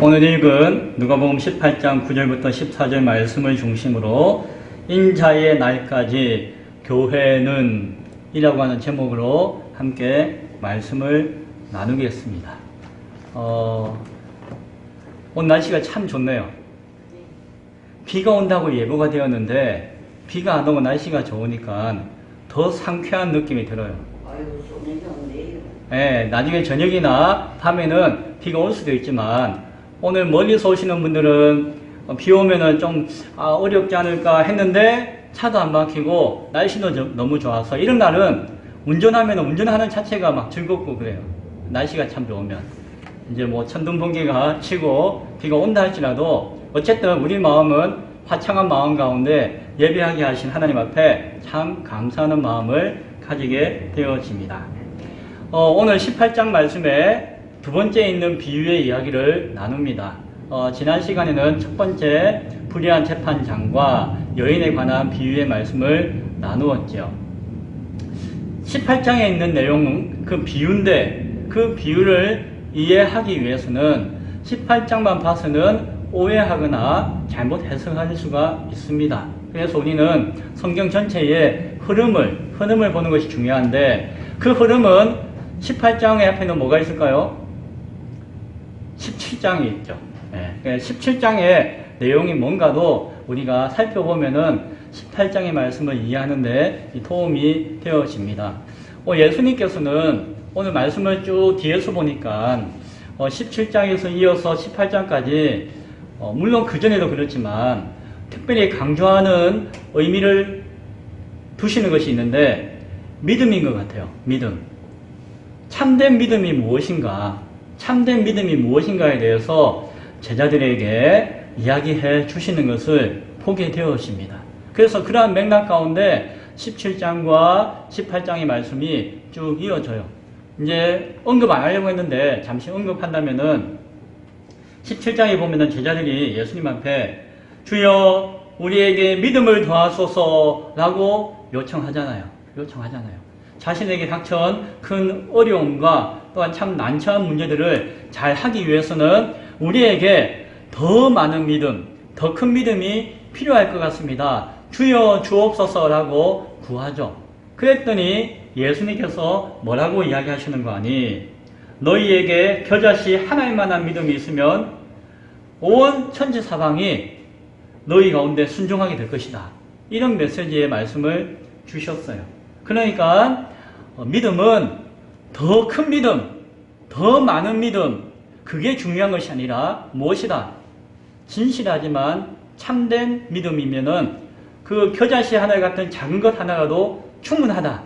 오늘 읽은 누가복음 18장 9절부터 14절 말씀을 중심으로 인자의 날까지 교회는 이라고 하는 제목으로 함께 말씀을 나누겠습니다. 오늘 날씨가 참 좋네요. 비가 온다고 예보가 되었는데 비가 안 오고 날씨가 좋으니까 더 상쾌한 느낌이 들어요. 네, 나중에 저녁이나 밤에는 비가 올 수도 있지만 오늘 멀리서 오시는 분들은 비 오면은 좀 어렵지 않을까 했는데 차도 안 막히고 날씨도 너무 좋아서 이런 날은 운전하면 운전하는 자체가 막 즐겁고 그래요. 날씨가 참 좋으면 이제 뭐 천둥번개가 치고 비가 온다 할지라도 어쨌든 우리 마음은 화창한 마음 가운데 예배하게 하신 하나님 앞에 참 감사하는 마음을 가지게 되어집니다. 오늘 18장 말씀에 두 번째 있는 비유의 이야기를 나눕니다. 지난 시간에는 첫 번째 불의한 재판장과 여인에 관한 비유의 말씀을 나누었죠. 18장에 있는 내용은 그 비유인데 그 비유를 이해하기 위해서는 18장만 봐서는 오해하거나 잘못 해석할 수가 있습니다. 그래서 우리는 성경 전체의 흐름을 보는 것이 중요한데 그 흐름은 18장의 앞에는 뭐가 있을까요? 17장이 있죠. 네. 17장의 내용이 뭔가도 우리가 살펴보면은 18장의 말씀을 이해하는데 도움이 되어집니다. 예수님께서는 오늘 말씀을 쭉 뒤에서 보니까 17장에서 이어서 18장까지 물론 그전에도 그렇지만 특별히 강조하는 의미를 두시는 것이 있는데 믿음인 것 같아요. 믿음. 참된 믿음이 무엇인가? 참된 믿음이 무엇인가에 대해서 제자들에게 이야기해 주시는 것을 보게 되었습니다. 그래서 그러한 맥락 가운데 17장과 18장의 말씀이 쭉 이어져요. 이제 언급 안 하려고 했는데 잠시 언급한다면은 17장에 보면은 제자들이 예수님 앞에 주여 우리에게 믿음을 더하소서라고 요청하잖아요. 자신에게 닥쳐온 큰 어려움과 또한 참 난처한 문제들을 잘 하기 위해서는 우리에게 더 많은 믿음, 더 큰 믿음이 필요할 것 같습니다. 주여 주옵소서라고 구하죠. 그랬더니 예수님께서 뭐라고 이야기하시는 거 아니? 너희에게 겨자씨 하나만한 믿음이 있으면 온 천지사방이 너희 가운데 순종하게 될 것이다. 이런 메시지의 말씀을 주셨어요. 그러니까 믿음은 더 큰 믿음, 더 많은 믿음, 그게 중요한 것이 아니라 무엇이다? 진실하지만 참된 믿음이면은 그 겨자씨 하나 같은 작은 것 하나라도 충분하다.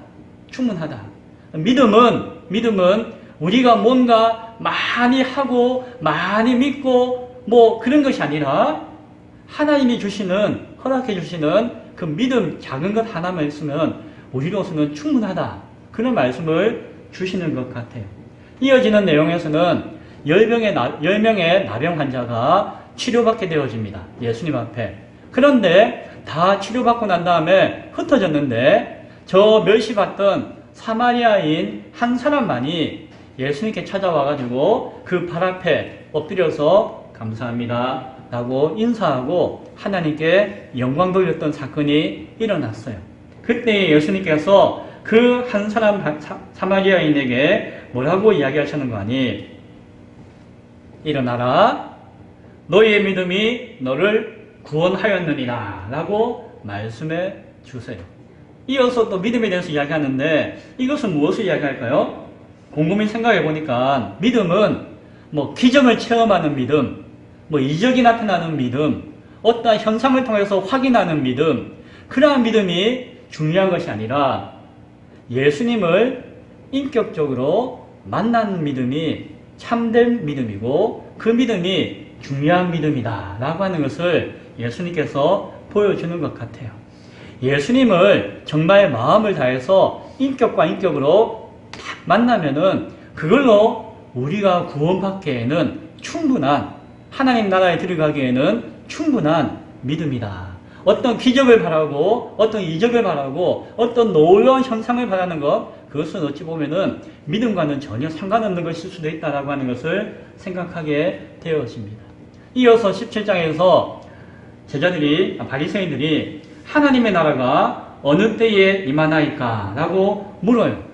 믿음은 우리가 뭔가 많이 하고 많이 믿고 뭐 그런 것이 아니라 하나님이 허락해 주시는 그 믿음 작은 것 하나만 있으면 우리로서는 충분하다. 그런 말씀을 주시는 것 같아요. 이어지는 내용에서는 10명의 나병 환자가 치료받게 되어집니다. 예수님 앞에. 그런데 다 치료받고 난 다음에 흩어졌는데 저 멸시받던 사마리아인 한 사람만이 예수님께 찾아와가지고 그 발 앞에 엎드려서 감사합니다 라고 인사하고 하나님께 영광 돌렸던 사건이 일어났어요. 그때 예수님께서 그 한 사람 사마리아인에게 뭐라고 이야기하시는 거 아니? 일어나라. 너희의 믿음이 너를 구원하였느니라 라고 말씀해 주세요. 이어서 또 믿음에 대해서 이야기하는데 이것은 무엇을 이야기할까요? 곰곰이 생각해 보니까 믿음은 뭐 기적을 체험하는 믿음, 뭐 이적이 나타나는 믿음, 어떠한 현상을 통해서 확인하는 믿음, 그러한 믿음이 중요한 것이 아니라 예수님을 인격적으로 만난 믿음이 참된 믿음이고 그 믿음이 중요한 믿음이다 라고 하는 것을 예수님께서 보여주는 것 같아요. 예수님을 정말 마음을 다해서 인격과 인격으로 딱 만나면은 그걸로 우리가 구원받기에는 충분한, 하나님 나라에 들어가기에는 충분한 믿음이다. 어떤 기적을 바라고 어떤 이적을 바라고 어떤 놀라운 현상을 바라는 것, 그것은 어찌 보면은 믿음과는 전혀 상관없는 것일 수도 있다라고 하는 것을 생각하게 되어집니다. 이어서 17장에서 제자들이, 바리새인들이 하나님의 나라가 어느 때에 임하나이까? 라고 물어요.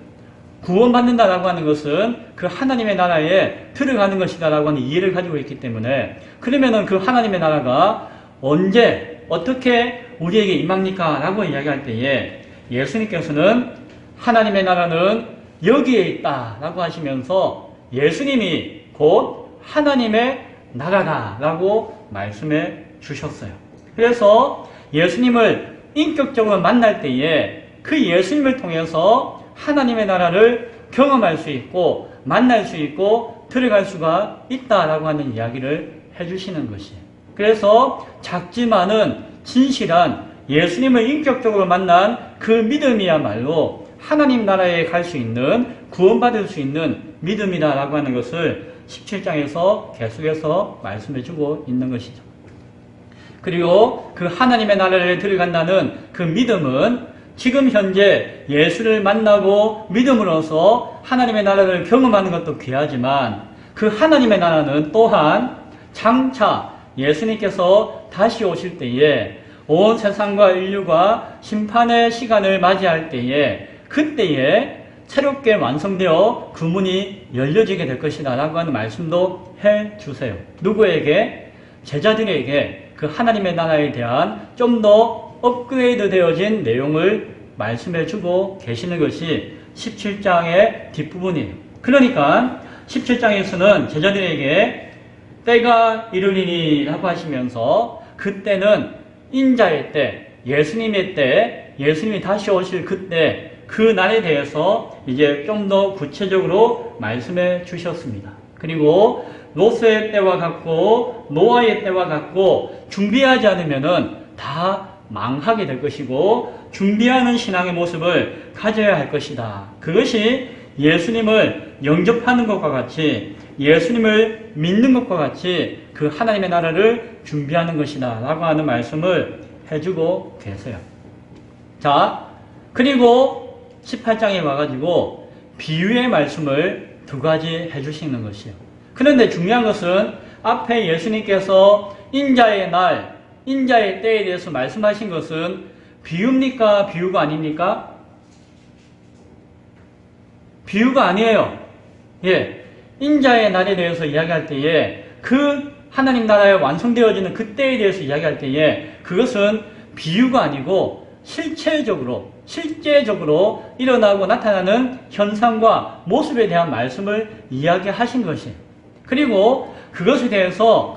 구원받는다라고 하는 것은 그 하나님의 나라에 들어가는 것이다라고 하는 이해를 가지고 있기 때문에, 그러면은 그 하나님의 나라가 언제, 어떻게 우리에게 임합니까? 라고 이야기할 때에 예수님께서는 하나님의 나라는 여기에 있다라고 하시면서 예수님이 곧 하나님의 나라다라고 말씀해 주셨어요. 그래서 예수님을 인격적으로 만날 때에 그 예수님을 통해서 하나님의 나라를 경험할 수 있고 만날 수 있고 들어갈 수가 있다라고 하는 이야기를 해주시는 것이에요. 그래서 작지만은 진실한 예수님을 인격적으로 만난 그 믿음이야말로 하나님 나라에 갈 수 있는, 구원받을 수 있는 믿음이다라고 하는 것을 17장에서 계속해서 말씀해주고 있는 것이죠. 그리고 그 하나님의 나라에 들어간다는 그 믿음은 지금 현재 예수를 만나고 믿음으로써 하나님의 나라를 경험하는 것도 귀하지만, 그 하나님의 나라는 또한 장차 예수님께서 다시 오실 때에 온 세상과 인류가 심판의 시간을 맞이할 때에, 그때에 새롭게 완성되어 그 문이 열려지게 될 것이다 라고 하는 말씀도 해주세요. 누구에게? 제자들에게 그 하나님의 나라에 대한 좀 더 업그레이드 되어진 내용을 말씀해주고 계시는 것이 17장의 뒷부분이에요. 그러니까 17장에서는 제자들에게 때가 이르리니 라고 하시면서, 그때는 인자의 때, 예수님의 때, 예수님이 다시 오실 그때, 그 날에 대해서 이제 좀 더 구체적으로 말씀해 주셨습니다. 그리고 롯의 때와 같고 노아의 때와 같고 준비하지 않으면은 다 망하게 될 것이고, 준비하는 신앙의 모습을 가져야 할 것이다. 그것이 예수님을 영접하는 것과 같이, 예수님을 믿는 것과 같이 그 하나님의 나라를 준비하는 것이다 라고 하는 말씀을 해주고 계세요. 자, 그리고 18장에 와가지고 비유의 말씀을 두 가지 해주시는 것이에요. 그런데 중요한 것은 앞에 예수님께서 인자의 날, 인자의 때에 대해서 말씀하신 것은 비유입니까? 비유가 아닙니까? 비유가 아니에요. 예. 인자의 날에 대해서 이야기할 때에, 그 하나님 나라에 완성되어지는 그때에 대해서 이야기할 때에 그것은 비유가 아니고 실질적으로 일어나고 나타나는 현상과 모습에 대한 말씀을 이야기하신 것이에요. 그리고 그것에 대해서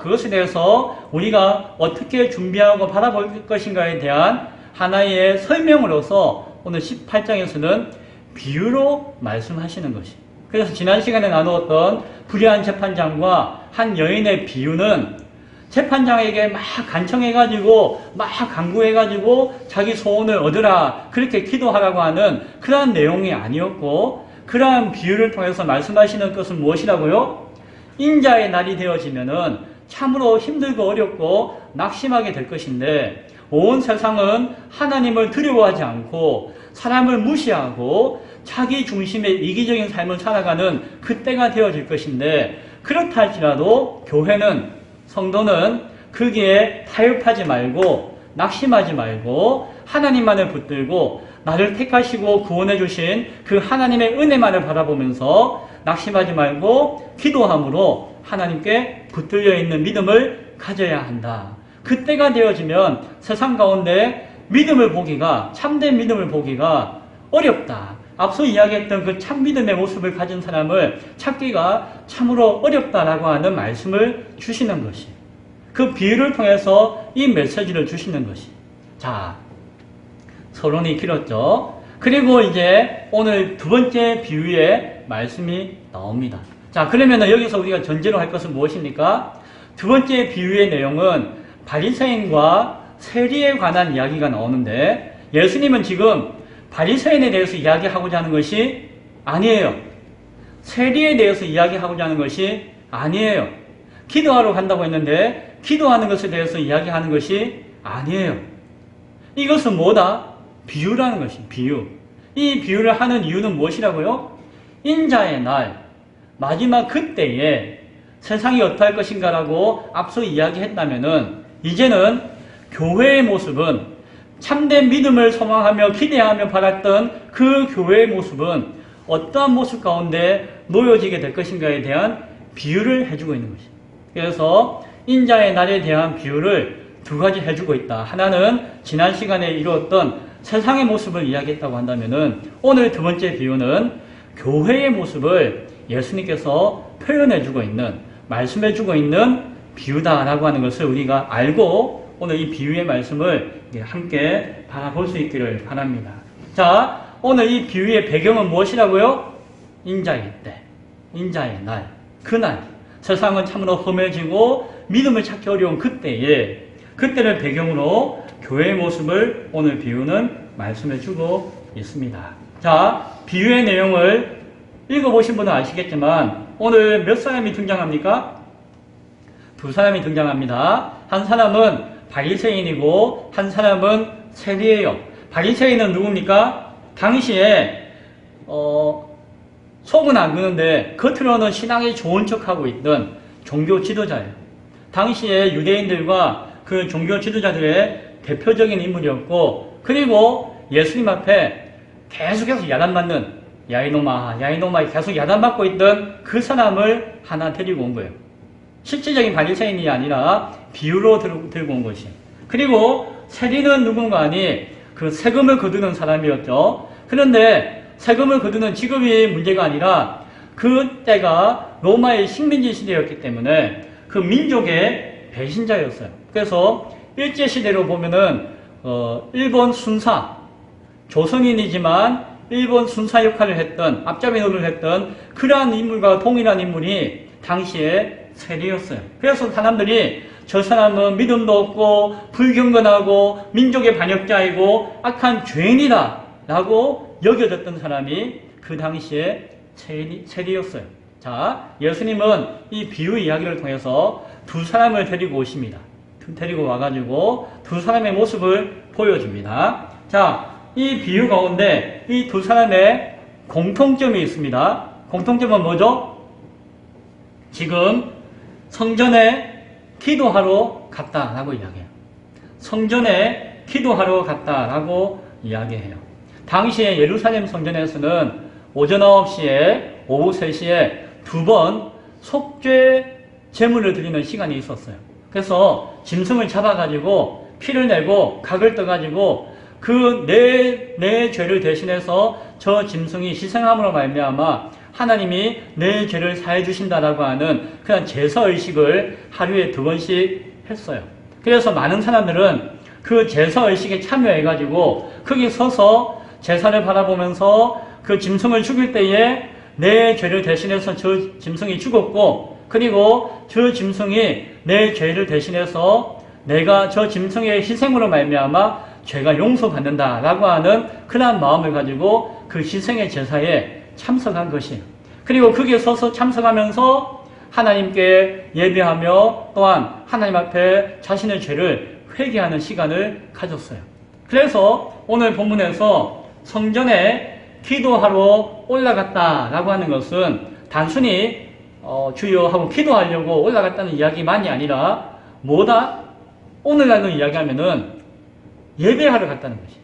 우리가 어떻게 준비하고 바라볼 것인가에 대한 하나의 설명으로서 오늘 18장에서는 비유로 말씀하시는 것이에요. 그래서 지난 시간에 나누었던 불의한 재판장과 한 여인의 비유는 재판장에게 막 간청해가지고 막 간구해가지고 자기 소원을 얻으라 그렇게 기도하라고 하는 그러한 내용이 아니었고, 그러한 비유를 통해서 말씀하시는 것은 무엇이라고요? 인자의 날이 되어지면은 참으로 힘들고 어렵고 낙심하게 될 것인데, 온 세상은 하나님을 두려워하지 않고 사람을 무시하고 자기 중심의 이기적인 삶을 살아가는 그때가 되어질 것인데, 그렇다 할지라도 교회는, 성도는 거기에 타협하지 말고 낙심하지 말고 하나님만을 붙들고 나를 택하시고 구원해 주신 그 하나님의 은혜만을 바라보면서 낙심하지 말고 기도함으로 하나님께 붙들려 있는 믿음을 가져야 한다. 그때가 되어지면 세상 가운데 믿음을 보기가, 참된 믿음을 보기가 어렵다. 앞서 이야기했던 그 참 믿음의 모습을 가진 사람을 찾기가 참으로 어렵다라고 하는 말씀을 주시는 것이, 그 비유를 통해서 이 메시지를 주시는 것이. 자, 서론이 길었죠. 그리고 이제 오늘 두 번째 비유의 말씀이 나옵니다. 자, 그러면 여기서 우리가 전제로 할 것은 무엇입니까? 두 번째 비유의 내용은 바리새인과 세리에 관한 이야기가 나오는데, 예수님은 지금 바리새인에 대해서 이야기하고자 하는 것이 아니에요. 세리에 대해서 이야기하고자 하는 것이 아니에요. 기도하러 간다고 했는데 기도하는 것에 대해서 이야기하는 것이 아니에요. 이것은 뭐다? 비유라는 것이, 비유. 이 비유를 하는 이유는 무엇이라고요? 인자의 날, 마지막 그때에 세상이 어떠할 것인가라고 앞서 이야기했다면은 이제는 교회의 모습은 참된 믿음을 소망하며 기대하며 바랐던 그 교회의 모습은 어떠한 모습 가운데 놓여지게 될 것인가에 대한 비유를 해주고 있는 것입니다. 그래서 인자의 날에 대한 비유를 두 가지 해주고 있다. 하나는 지난 시간에 이루었던 세상의 모습을 이야기했다고 한다면은 오늘 두 번째 비유는 교회의 모습을 예수님께서 표현해주고 있는, 말씀해주고 있는 비유다라고 하는 것을 우리가 알고 오늘 이 비유의 말씀을 함께 바라볼 수 있기를 바랍니다. 자, 오늘 이 비유의 배경은 무엇이라고요? 인자의 때, 인자의 날, 그날 세상은 참으로 험해지고 믿음을 찾기 어려운 그때에 그때를 배경으로 교회의 모습을 오늘 비유는 말씀해주고 있습니다. 자, 비유의 내용을 읽어보신 분은 아시겠지만 오늘 몇 사람이 등장합니까? 두 사람이 등장합니다. 한 사람은 바리새인이고 한 사람은 세리예요. 바리새인은 누굽니까? 당시에 속은 안 그는데 겉으로는 신앙이 좋은 척하고 있던 종교 지도자예요. 당시에 유대인들과 그 종교 지도자들의 대표적인 인물이었고, 그리고 예수님 앞에 계속해서 야단맞는 야이노마 계속 야단맞고 있던 그 사람을 하나 데리고 온 거예요. 실질적인 바리새인이 아니라 비유로 들고 온 것이. 그리고 세리는 누군가 아니 그 세금을 거두는 사람이었죠. 그런데 세금을 거두는 직업이 문제가 아니라 그때가 로마의 식민지 시대였기 때문에 그 민족의 배신자였어요. 그래서 일제시대로 보면은 일본 순사, 조선인이지만 일본 순사 역할을 했던, 앞잡이 노릇을 했던 그러한 인물과 동일한 인물이 당시에 세리였어요. 그래서 사람들이 저 사람은 믿음도 없고 불경건하고 민족의 반역자이고 악한 죄인이다 라고 여겨졌던 사람이 그 당시에 세리였어요. 자, 예수님은 이 비유 이야기를 통해서 두 사람을 데리고 오십니다. 데리고 와가지고 두 사람의 모습을 보여줍니다. 자, 이 비유 가운데 이 두 사람의 공통점이 있습니다. 공통점은 뭐죠? 지금 성전에 기도하러 갔다라고 이야기해요. 성전에 기도하러 갔다라고 이야기해요. 당시에 예루살렘 성전에서는 오전 9시에 오후 3시에 두 번 속죄 제물을 드리는 시간이 있었어요. 그래서 짐승을 잡아가지고 피를 내고 각을 떠가지고 그 내 죄를 대신해서 저 짐승이 희생함으로 말미암아 하나님이 내 죄를 사해 주신다라고 하는 그런 제사의식을 하루에 2번씩 했어요. 그래서 많은 사람들은 그 제사의식에 참여해가지고 거기 서서 제사를 바라보면서 그 짐승을 죽일 때에 내 죄를 대신해서 저 짐승이 죽었고, 그리고 저 짐승이 내 죄를 대신해서 내가 저 짐승의 희생으로 말미암아 죄가 용서받는다라고 하는 그러한 마음을 가지고 그 희생의 제사에 참석한 것이에요. 그리고 거기에 서서 참석하면서 하나님께 예배하며 또한 하나님 앞에 자신의 죄를 회개하는 시간을 가졌어요. 그래서 오늘 본문에서 성전에 기도하러 올라갔다라고 하는 것은 단순히 주여 하고 기도하려고 올라갔다는 이야기만이 아니라 뭐다? 오늘날로 이야기하면은 예배하러 갔다는 것이.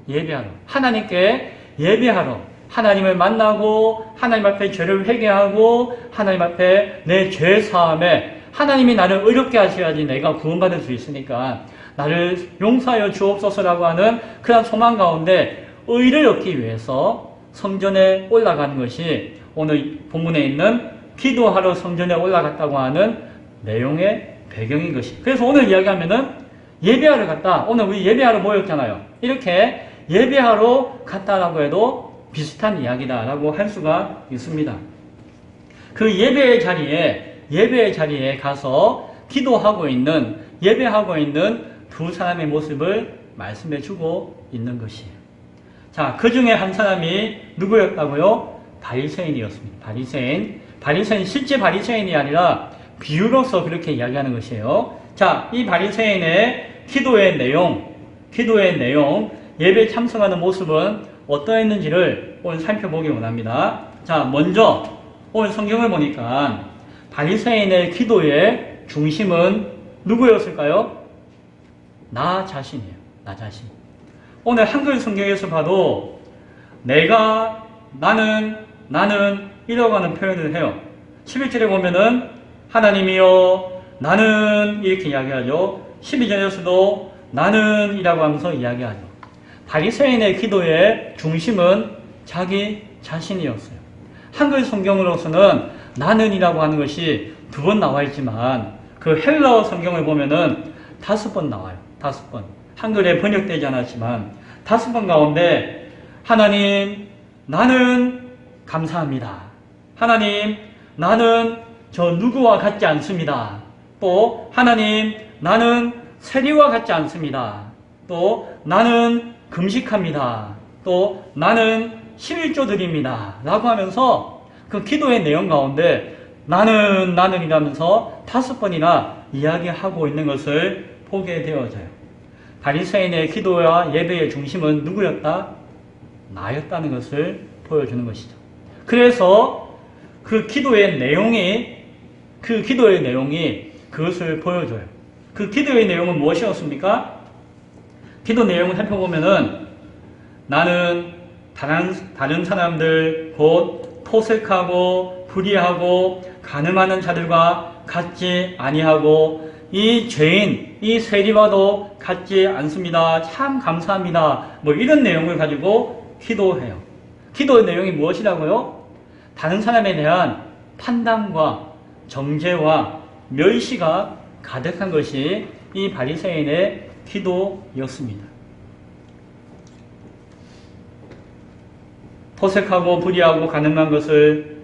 예배하러. 하나님께 예배하러. 하나님을 만나고 하나님 앞에 죄를 회개하고 하나님 앞에 내 죄 사함에 하나님이 나를 의롭게 하셔야지 내가 구원받을 수 있으니까 나를 용서하여 주옵소서라고 하는 그런 소망 가운데 의를 얻기 위해서 성전에 올라가는 것이 오늘 본문에 있는 기도하러 성전에 올라갔다고 하는 내용의 배경인 것이. 그래서 오늘 이야기하면은 예배하러 갔다. 오늘 우리 예배하러 모였잖아요. 이렇게 예배하러 갔다라고 해도 비슷한 이야기다라고 할 수가 있습니다. 그 예배의 자리에 가서 기도하고 있는, 예배하고 있는 두 사람의 모습을 말씀해 주고 있는 것이에요. 자, 그 중에 한 사람이 누구였다고요? 바리새인이었습니다. 바리새인, 실제 바리새인이 아니라 비유로서 그렇게 이야기하는 것이에요. 자, 이 바리새인의 기도의 내용, 예배에 참석하는 모습은 어떠했는지를 오늘 살펴보기 원합니다. 자, 먼저 오늘 성경을 보니까 바리새인의 기도의 중심은 누구였을까요? 나 자신이에요. 나 자신. 오늘 한글 성경에서 봐도 내가, 나는 이라고 하는 표현을 해요. 11절에 보면은 하나님이여 나는 이렇게 이야기하죠. 12절에서도 나는 이라고 하면서 이야기하죠. 바리새인의 기도의 중심은 자기 자신이었어요. 한글 성경으로서는 나는 이라고 하는 것이 2번 나와 있지만 그 헬라어 성경을 보면은 5번 나와요. 5번. 한글에 번역되지 않았지만 5번 가운데 하나님 나는 감사합니다. 하나님 나는 저 누구와 같지 않습니다. 또 하나님 나는 세리와 같지 않습니다. 또 나는 금식합니다. 또 나는 11조 드립니다. 라고 하면서 그 기도의 내용 가운데 나는 이라면서 5번이나 이야기하고 있는 것을 보게 되어져요. 바리새인의 기도와 예배의 중심은 누구였다? 나였다는 것을 보여주는 것이죠. 그래서 그 기도의 내용이 그것을 보여줘요. 그 기도의 내용은 무엇이었습니까? 기도 내용을 살펴보면은 나는 다른 사람들 곧 토색하고 불의하고 간음하는 자들과 같지 아니하고 이 죄인 이 세리와도 같지 않습니다. 참 감사합니다. 뭐 이런 내용을 가지고 기도해요. 기도의 내용이 무엇이라고요? 다른 사람에 대한 판단과 정죄와 멸시가 가득한 것이 이 바리새인의 기도였습니다. 토색하고 불의하고 간음한 것을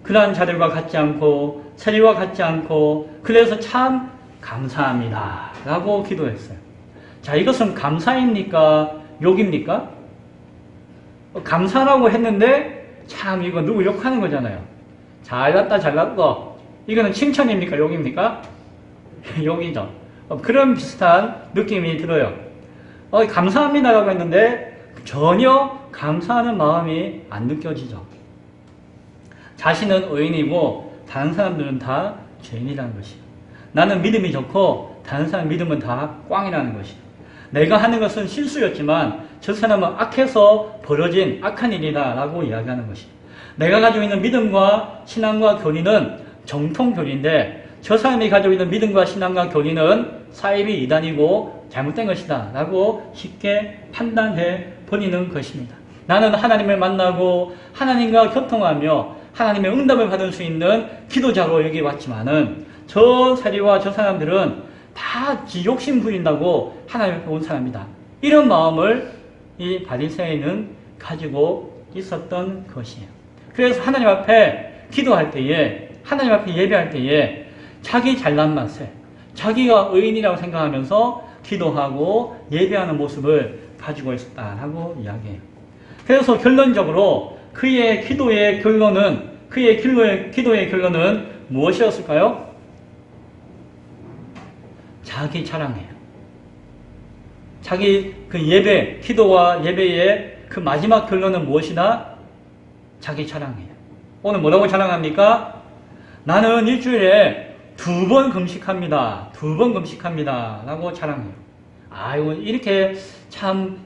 그러한 자들과 같지 않고 세리와 같지 않고 그래서 참 감사합니다 라고 기도했어요. 자, 이것은 감사입니까? 욕입니까? 감사라고 했는데 참 이거 누구 욕하는 거잖아요. 잘났다 잘났다. 이거는 칭찬입니까? 욕입니까? 욕이죠. 그런 비슷한 느낌이 들어요. 감사합니다라고 했는데 전혀 감사하는 마음이 안 느껴지죠. 자신은 의인이고 다른 사람들은 다 죄인이라는 것이요. 나는 믿음이 좋고 다른 사람 믿음은 다 꽝이라는 것이요. 내가 하는 것은 실수였지만 저 사람은 악해서 벌어진 악한 일이다 라고 이야기하는 것이요. 내가 가지고 있는 믿음과 신앙과 교리는 정통 교리인데 저 사람이 가지고 있는 믿음과 신앙과 교리는 사이비 이단이고 잘못된 것이다 라고 쉽게 판단해 버리는 것입니다. 나는 하나님을 만나고 하나님과 교통하며 하나님의 응답을 받을 수 있는 기도자로 여기 왔지만은 저 세리와 저 사람들은 다 지 욕심 부린다고 하나님 앞에 온 사람이다. 이런 마음을 이 바리새인은 가지고 있었던 것이에요. 그래서 하나님 앞에 기도할 때에 하나님 앞에 예배할 때에 자기 잘난 맛에 자기가 의인이라고 생각하면서 기도하고 예배하는 모습을 가지고 있었다라고 이야기해요. 그래서 결론적으로 그의 기도의 결론은 무엇이었을까요? 자기 자랑이에요. 자기 그 예배, 기도와 예배의 그 마지막 결론은 무엇이다? 자기 자랑이에요. 오늘 뭐라고 자랑합니까? 나는 일주일에 2번 금식합니다. 2번 금식합니다. 라고 자랑해요. 이렇게 참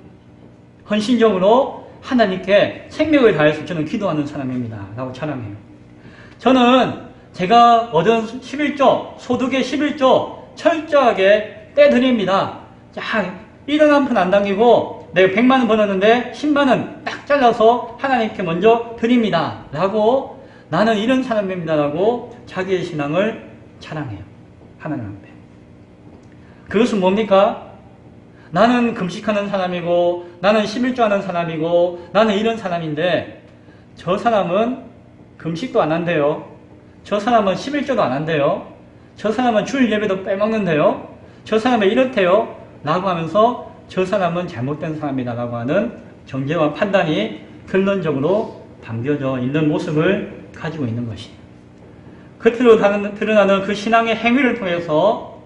헌신적으로 하나님께 생명을 다해서 저는 기도하는 사람입니다. 라고 자랑해요. 저는 제가 얻은 11조, 소득의 11조 철저하게 떼드립니다. 자, 1원 한 푼 안 당기고 내가 100만 원 벌었는데 10만 원 딱 잘라서 하나님께 먼저 드립니다. 라고 나는 이런 사람입니다. 라고 자기의 신앙을 자랑해요. 하나님 앞에. 그것은 뭡니까? 나는 금식하는 사람이고 나는 11조 하는 사람이고 나는 이런 사람인데 저 사람은 금식도 안 한대요. 저 사람은 11조도 안 한대요. 저 사람은 주일 예배도 빼먹는데요. 저 사람은 이렇대요. 라고 하면서 저 사람은 잘못된 사람이다 라고 하는 정죄와 판단이 결론적으로 담겨져 있는 모습을 가지고 있는 것이에요. 겉으로 드러나는 그 신앙의 행위를 통해서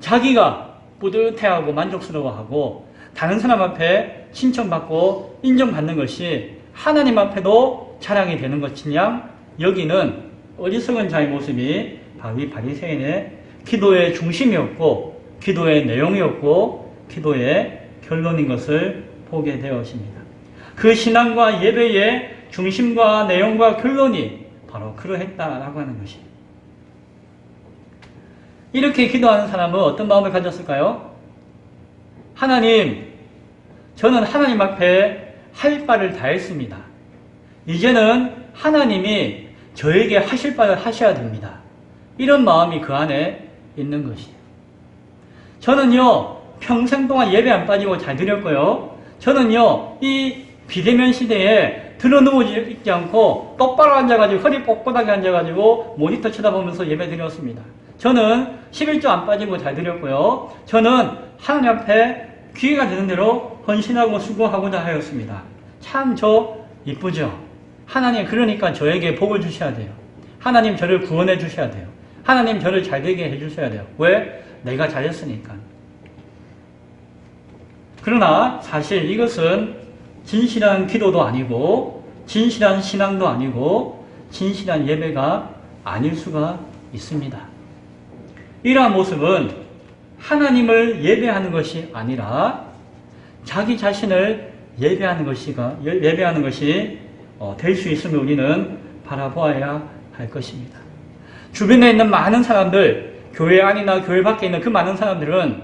자기가 뿌듯해하고 만족스러워하고 다른 사람 앞에 신청받고 인정받는 것이 하나님 앞에도 자랑이 되는 것이냐? 여기는 어리석은 자의 모습이 바위 바리새인의 기도의 중심이었고 기도의 내용이었고 기도의 결론인 것을 보게 되었습니다. 그 신앙과 예배의 중심과 내용과 결론이 바로 그러했다라고 하는 것입니다. 이렇게 기도하는 사람은 어떤 마음을 가졌을까요? 하나님, 저는 하나님 앞에 할 바를 다 했습니다. 이제는 하나님이 저에게 하실 바를 하셔야 됩니다. 이런 마음이 그 안에 있는 것이에요. 저는요, 평생 동안 예배 안 빠지고 잘 드렸고요. 저는요, 이 비대면 시대에 들어누워 있지 않고 똑바로 앉아가지고 허리 꼿꼿하게 앉아가지고 모니터 쳐다보면서 예배 드렸습니다. 저는 11조 안 빠지고 잘 드렸고요. 저는 하나님 앞에 기회가 되는 대로 헌신하고 수고하고자 하였습니다. 참 이쁘죠? 하나님 그러니까 저에게 복을 주셔야 돼요. 하나님 저를 구원해 주셔야 돼요. 하나님 저를 잘되게 해 주셔야 돼요. 왜? 내가 잘했으니까. 그러나 사실 이것은 진실한 기도도 아니고 진실한 신앙도 아니고 진실한 예배가 아닐 수가 있습니다. 이러한 모습은 하나님을 예배하는 것이 아니라 자기 자신을 예배하는 것이 될 수 있음을 우리는 바라보아야 할 것입니다. 주변에 있는 많은 사람들, 교회 안이나 교회 밖에 있는 그 많은 사람들은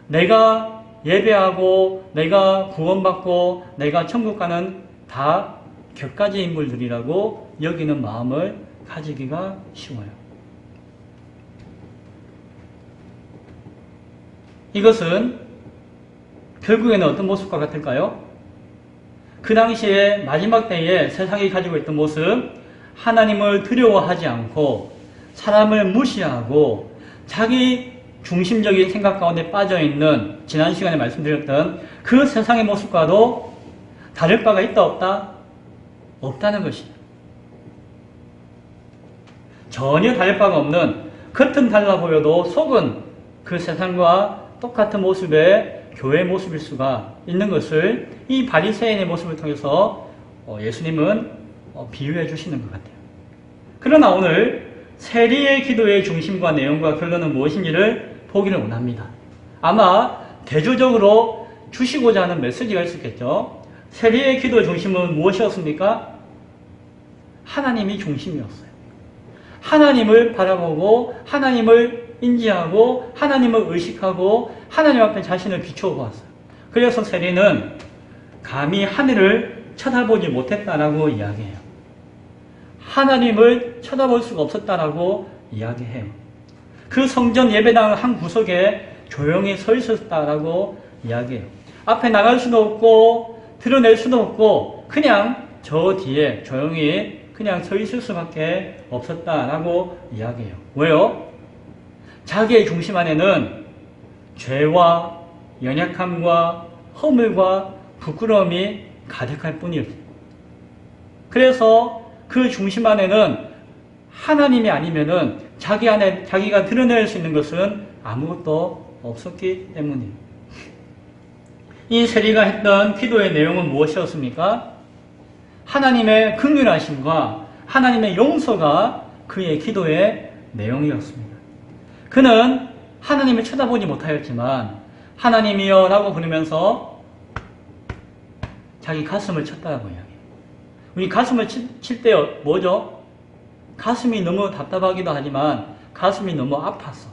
내가 예배하고 내가 구원받고 내가 천국 가는 다 격가지 인물들이라고 여기는 마음을 가지기가 쉬워요. 이것은 결국에는 어떤 모습과 같을까요? 그 당시에 마지막 때에 세상이 가지고 있던 모습, 하나님을 두려워하지 않고 사람을 무시하고 자기 중심적인 생각 가운데 빠져있는 지난 시간에 말씀드렸던 그 세상의 모습과도 다를 바가 있다 없다? 없다는 것이에요. 전혀 다를 바가 없는, 겉은 달라 보여도 속은 그 세상과 똑같은 모습의 교회 모습일 수가 있는 것을 이 바리새인의 모습을 통해서 예수님은 비유해 주시는 것 같아요. 그러나 오늘 세리의 기도의 중심과 내용과 결론은 무엇인지를 보기를 원합니다. 아마 대조적으로 주시고자 하는 메시지가 있었겠죠. 세리의 기도의 중심은 무엇이었습니까? 하나님이 중심이었어요. 하나님을 바라보고 하나님을 인지하고 하나님을 의식하고 하나님 앞에 자신을 비추어 보았어요. 그래서 세리는 감히 하늘을 쳐다보지 못했다라고 이야기해요. 하나님을 쳐다볼 수가 없었다라고 이야기해요. 그 성전 예배당 한 구석에 조용히 서 있었다라고 이야기해요. 앞에 나갈 수도 없고 드러낼 수도 없고 그냥 저 뒤에 조용히 그냥 서 있을 수밖에 없었다라고 이야기해요. 왜요? 자기의 중심 안에는 죄와 연약함과 허물과 부끄러움이 가득할 뿐이었어요. 그래서 그 중심 안에는 하나님이 아니면은 자기 안에 자기가 드러낼 수 있는 것은 아무것도 없었기 때문이에요. 이 세리가 했던 기도의 내용은 무엇이었습니까? 하나님의 긍휼하심과 하나님의 용서가 그의 기도의 내용이었습니다. 그는 하나님을 쳐다보지 못하였지만 하나님이여 라고 부르면서 자기 가슴을 쳤다고 이야기해요. 우리 가슴을 칠 때 뭐죠? 가슴이 너무 답답하기도 하지만 가슴이 너무 아파서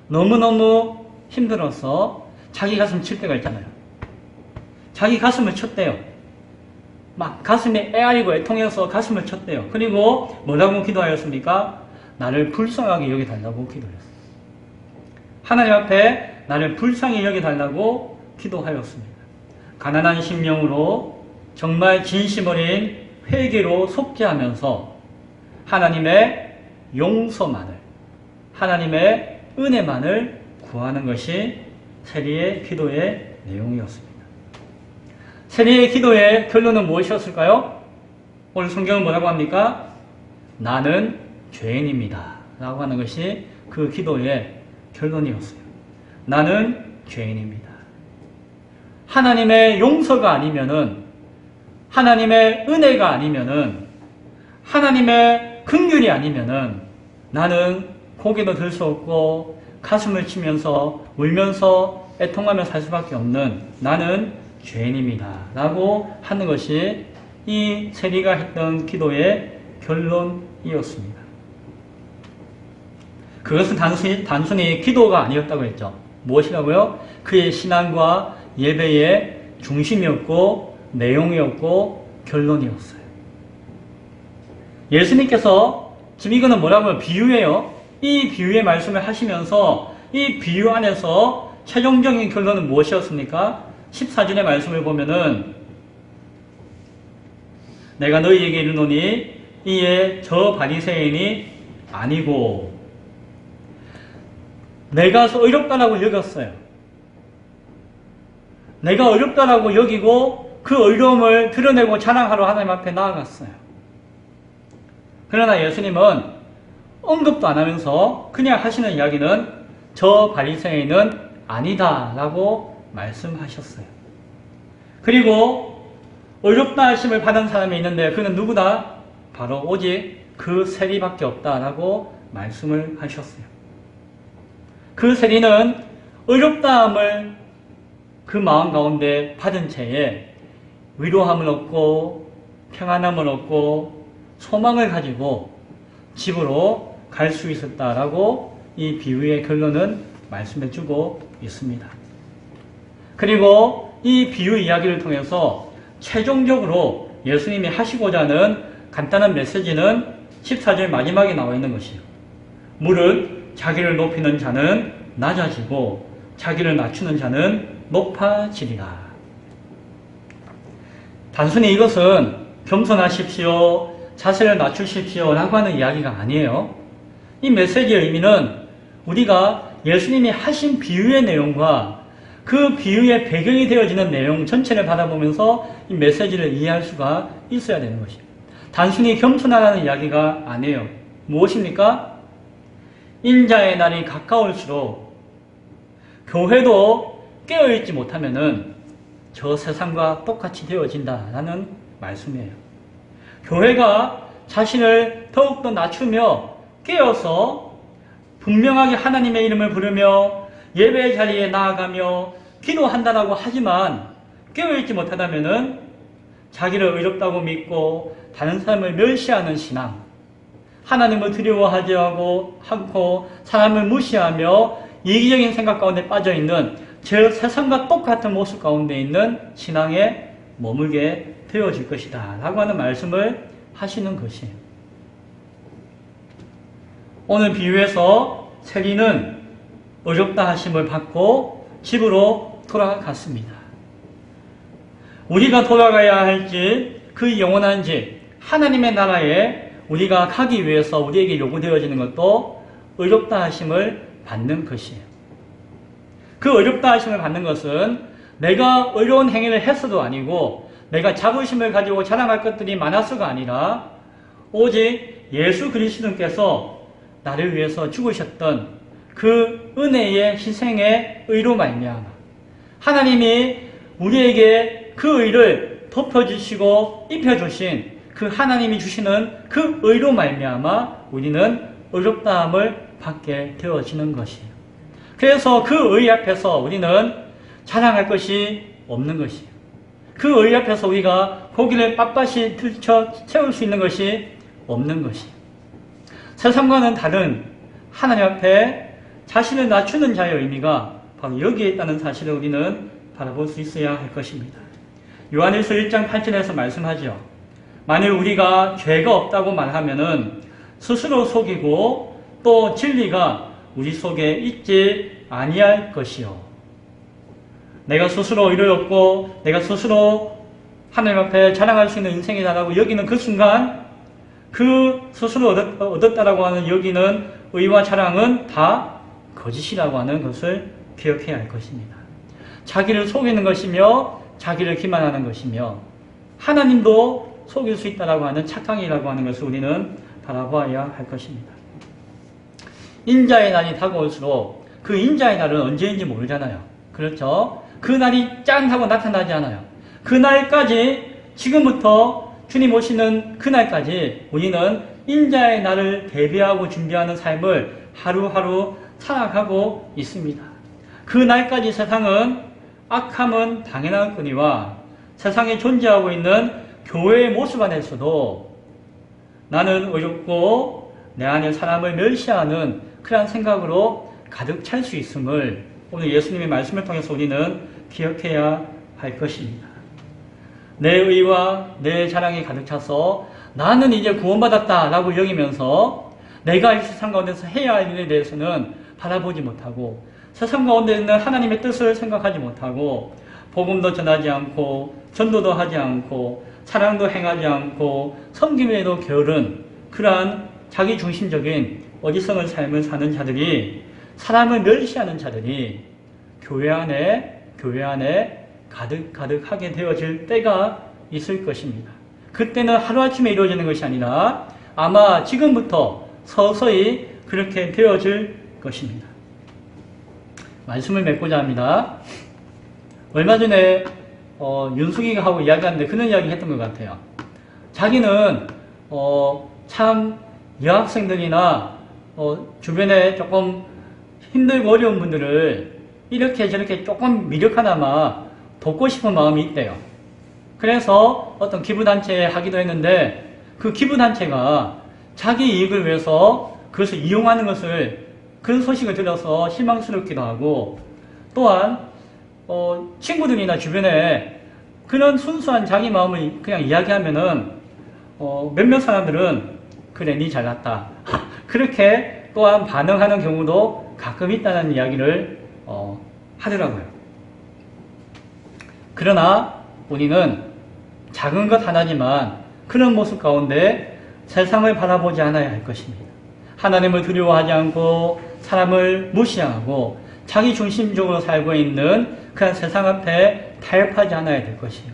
너무너무 힘들어서 자기 가슴 칠 때가 있잖아요. 자기 가슴을 쳤대요. 막 가슴에 애아리고 애통해서 가슴을 쳤대요. 그리고 뭐라고 기도하였습니까? 나를 불쌍하게 여겨달라고 기도했어요. 하나님 앞에 나를 불쌍히 여겨달라고 기도하였습니다. 가난한 심령으로 정말 진심 어린 회개로 속죄하면서 하나님의 용서만을, 하나님의 은혜만을 구하는 것이 세리의 기도의 내용이었습니다. 세리의 기도의 결론은 무엇이었을까요? 오늘 성경은 뭐라고 합니까? 나는 죄인입니다 라고 하는 것이 그 기도의 결론이었어요. 나는 죄인입니다. 하나님의 용서가 아니면은, 하나님의 은혜가 아니면은, 하나님의 긍휼이 아니면은 나는 고개도 들 수 없고 가슴을 치면서 울면서 애통하며 살 수밖에 없는 나는 죄인입니다 라고 하는 것이 이 세리가 했던 기도의 결론이었습니다. 그것은 단순히 기도가 아니었다고 했죠. 무엇이라고요? 그의 신앙과 예배의 중심이었고 내용이었고 결론이었어요. 예수님께서 지금 이거는 뭐라고요? 비유예요. 이 비유의 말씀을 하시면서 이 비유 안에서 최종적인 결론은 무엇이었습니까? 14절의 말씀을 보면은 내가 너희에게 이르노니 이에 저 바리새인이 아니고 내가 의롭다라고 여겼어요. 내가 의롭다라고 여기고 그 의로움을 드러내고 자랑하러 하나님 앞에 나아갔어요. 그러나 예수님은 언급도 안 하면서 그냥 하시는 이야기는 저 바리새인은 아니다 라고 말씀하셨어요. 그리고 의롭다 하심을 받은 사람이 있는데 그는 누구다? 바로 오직 그 세리밖에 없다라고 말씀을 하셨어요. 그 세리는 의롭다함을 그 마음 가운데 받은 채에 위로함을 얻고 평안함을 얻고 소망을 가지고 집으로 갈 수 있었다라고 이 비유의 결론은 말씀해 주고 있습니다. 그리고 이 비유 이야기를 통해서 최종적으로 예수님이 하시고자 하는 간단한 메시지는 14절 마지막에 나와 있는 것이에요. 무릇 자기를 높이는 자는 낮아지고 자기를 낮추는 자는 높아지리라. 단순히 이것은 겸손하십시오, 자세를 낮추십시오 라고 하는 이야기가 아니에요. 이 메시지의 의미는 우리가 예수님이 하신 비유의 내용과 그 비유의 배경이 되어지는 내용 전체를 바라보면서 이 메시지를 이해할 수가 있어야 되는 것이에요. 단순히 겸손하라는 이야기가 아니에요. 무엇입니까? 인자의 날이 가까울수록 교회도 깨어있지 못하면은 저 세상과 똑같이 되어진다라는 말씀이에요. 교회가 자신을 더욱더 낮추며 깨어서 분명하게 하나님의 이름을 부르며 예배의 자리에 나아가며 기도한다라고 하지만 깨어있지 못하다면은 자기를 의롭다고 믿고 다른 사람을 멸시하는 신앙, 하나님을 두려워하지 않고 사람을 무시하며 이기적인 생각 가운데 빠져있는 저 세상과 똑같은 모습 가운데 있는 신앙에 머물게 되어질 것이다 라고 하는 말씀을 하시는 것이에요. 오늘 비유에서 세리는 의롭다 하심을 받고 집으로 돌아갔습니다. 우리가 돌아가야 할지 그 영원한 집 하나님의 나라에 우리가 가기 위해서 우리에게 요구되어지는 것도 의롭다 하심을 받는 것이에요. 그 의롭다 하심을 받는 것은 내가 의로운 행위를 했어도 아니고 내가 자부심을 가지고 자랑할 것들이 많아서가 아니라 오직 예수 그리스도께서 나를 위해서 죽으셨던 그 은혜의 희생의 의로 말미암아 하나님이 우리에게 그 의를 덮어주시고 입혀주신 그 하나님이 주시는 그 의로 말미암아 우리는 의롭다함을 받게 되어지는 것이에요. 그래서 그 의 앞에서 우리는 자랑할 것이 없는 것이에요. 그 의 앞에서 우리가 고기를 빳빳이 들쳐 채울 수 있는 것이 없는 것이에요. 세상과는 다른 하나님 앞에 자신을 낮추는 자의 의미가 바로 여기에 있다는 사실을 우리는 바라볼 수 있어야 할 것입니다. 요한일서 1장 8절에서 말씀하죠. 만일 우리가 죄가 없다고 말하면은 스스로 속이고 또 진리가 우리 속에 있지 아니할 것이요. 내가 스스로 의를 얻고 내가 스스로 하나님 앞에 자랑할 수 있는 인생이다라고 여기는 그 순간 그 스스로 얻었다라고 하는 여기는 의와 자랑은 다 거짓이라고 하는 것을 기억해야 할 것입니다. 자기를 속이는 것이며 자기를 기만하는 것이며 하나님도 속일 수 있다라고 하는 착각이라고 하는 것을 우리는 바라봐야 할 것입니다. 인자의 날이 다가올수록 그 인자의 날은 언제인지 모르잖아요. 그렇죠? 그날이 짠 하고 나타나지 않아요. 그날까지, 지금부터 주님 오시는 그날까지 우리는 인자의 날을 대비하고 준비하는 삶을 하루하루 살아가고 있습니다. 그날까지 세상은 악함은 당연하거니와 세상에 존재하고 있는 교회의 모습 안에서도 나는 어렵고 내 안에 사람을 멸시하는 그러한 생각으로 가득 찰 수 있음을 오늘 예수님의 말씀을 통해서 우리는 기억해야 할 것입니다. 내 의와 내 자랑이 가득 차서 나는 이제 구원받았다 라고 여기면서 내가 이 세상 가운데서 해야 할 일에 대해서는 바라보지 못하고 세상 가운데 있는 하나님의 뜻을 생각하지 못하고 복음도 전하지 않고 전도도 하지 않고 사랑도 행하지 않고 섬김에도 게으른 그러한 자기중심적인 어리석은 삶을 사는 자들이, 사람을 멸시하는 자들이 교회 안에 가득하게 되어질 때가 있을 것입니다. 그때는 하루아침에 이루어지는 것이 아니라 아마 지금부터 서서히 그렇게 되어질 것입니다. 말씀을 맺고자 합니다. 얼마 전에 윤숙이가 하고 이야기하는데 그런 이야기 했던 것 같아요. 자기는 참 여학생들이나 주변에 조금 힘들고 어려운 분들을 이렇게 저렇게 조금 미력하나마 돕고 싶은 마음이 있대요. 그래서 어떤 기부단체에 하기도 했는데 그 기부단체가 자기 이익을 위해서 그것을 이용하는 것을, 그런 소식을 들어서 실망스럽기도 하고, 또한 친구들이나 주변에 그런 순수한 자기 마음을 그냥 이야기하면은 몇몇 사람들은 그래 니 잘났다 그렇게 또한 반응하는 경우도 가끔 있다는 이야기를 하더라고요. 그러나 우리는 작은 것 하나지만 그런 모습 가운데 세상을 바라보지 않아야 할 것입니다. 하나님을 두려워하지 않고 사람을 무시하고 자기 중심적으로 살고 있는 그런 세상 앞에 타협하지 않아야 될 것이에요.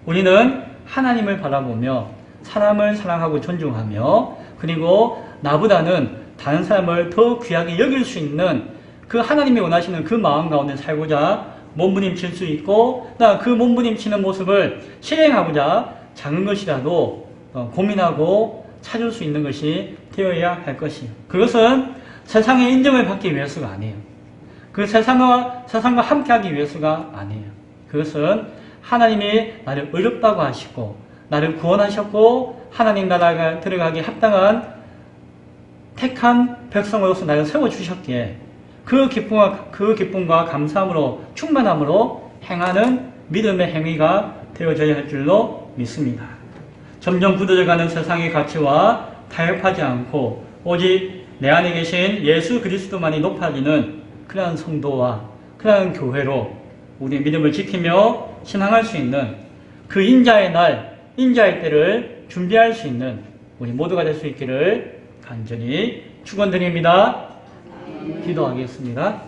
우리는 하나님을 바라보며 사람을 사랑하고 존중하며, 그리고 나보다는 다른 사람을 더 귀하게 여길 수 있는 그 하나님이 원하시는 그 마음 가운데 살고자 몸부림칠 수 있고, 그 몸부림치는 모습을 실행하고자 작은 것이라도 고민하고 찾을 수 있는 것이 되어야 할 것이에요. 그것은 세상의 인정을 받기 위해서가 아니에요. 그 세상과 함께하기 위해서가 아니에요. 그것은 하나님이 나를 어렵다고 하시고 나를 구원하셨고 하나님 나라가 들어가기 합당한 택한 백성으로서 나를 세워주셨기에 그 기쁨과 감사함으로 충만함으로 행하는 믿음의 행위가 되어져야 할 줄로 믿습니다. 점점 굳어져가는 세상의 가치와 타협하지 않고 오직 내 안에 계신 예수 그리스도만이 높아지는 그러한 성도와 그러한 교회로 우리 믿음을 지키며 신앙할 수 있는 그 인자의 날, 인자의 때를 준비할 수 있는 우리 모두가 될 수 있기를 간절히 축원드립니다. 기도하겠습니다.